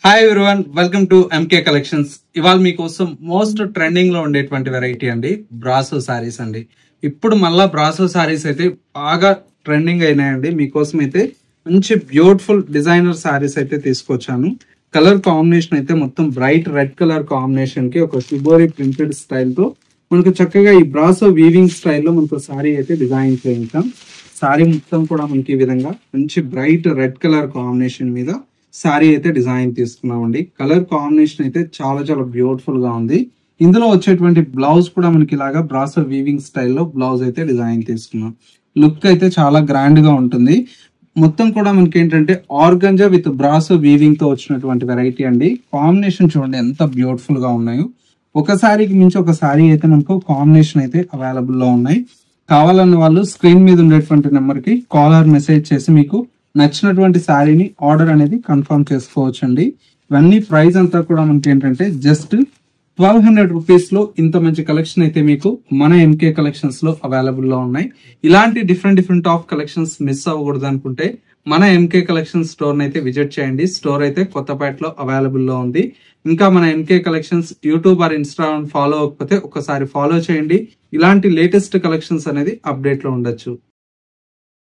Hi everyone, welcome to MK collections. ఇవాళ మీకోసం most trending లో ఉండేటువంటి వెరైటీ అండి బ్రాసో సారీస్ అండి. ఇప్పుడు మళ్ళా బ్రాసో సారీస్ అయితే బాగా ట్రెండింగ్ అయినాయండి. మీకోసం అయితే మంచి బ్యూటిఫుల్ డిజైనర్ సారీస్ అయితే తీసుకొచ్చాను. కలర్ కాంబినేషన్ అయితే మొత్తం బ్రైట్ రెడ్ కలర్ కాంబినేషన్ కి ఒక షిబోరి ప్రింటెడ్ స్టైల్ తో మనకు చక్కగా ఈ బ్రాసో వీవింగ్ స్టైల్లో మనకు సారీ అయితే డిజైన్ చేయించాం. సారీ మొత్తం కూడా మనకి ఈ విధంగా మంచి బ్రైట్ రెడ్ కలర్ కాంబినేషన్ మీద సారీ అయితే డిజైన్ తీసుకున్నామండి. కలర్ కాంబినేషన్ అయితే చాలా చాలా బ్యూటిఫుల్ గా ఉంది. ఇందులో వచ్చేటువంటి బ్లౌజ్ కూడా మనకి ఇలాగా బ్రాసో వీవింగ్ స్టైల్లో బ్లౌజ్ అయితే డిజైన్ తీసుకున్నాం. లుక్ అయితే చాలా గ్రాండ్ గా ఉంటుంది. మొత్తం కూడా మనకి ఏంటంటే ఆర్గంజా విత్ బ్రాసో వీవింగ్ తో వచ్చినటువంటి వెరైటీ అండి. కాంబినేషన్ చూడండి ఎంత బ్యూటిఫుల్ గా ఉన్నాయో. ఒక సారీకి మించి ఒక సారీ అయితే మనకు కాంబినేషన్ అయితే అవైలబుల్ లో ఉన్నాయి. కావాలన్న వాళ్ళు స్క్రీన్ మీద ఉండేటువంటి నెంబర్ కి కాల్ ఆర్ మెసేజ్ చేసి మీకు నచ్చినటువంటి శారీని ఆర్డర్ అనేది కన్ఫర్మ్ చేసుకోవచ్చు అండి. ఇవన్నీ ప్రైస్ అంతా కూడా మనకి ఏంటంటే జస్ట్ 1200 రూపీస్ లో ఇంత మంచి కలెక్షన్ అయితే మీకు మన ఎంకే కలెక్షన్స్ లో అవైలబుల్ లో ఉన్నాయి. ఇలాంటి డిఫరెంట్ ఆఫ్ కలెక్షన్స్ మిస్ అవ్వకూడదు అనుకుంటే మన ఎంకే కలెక్షన్ స్టోర్ అయితే విజిట్ చేయండి. స్టోర్ అయితే కొత్తపేటలో అవైలబుల్ లో ఉంది. ఇంకా మన MK collections YouTube or Instagram follow అవ్వకపోతే ఒకసారి ఫాలో చేయండి. ఇలాంటి లేటెస్ట్ కలెక్షన్స్ అనేది అప్డేట్ లో ఉండొచ్చు.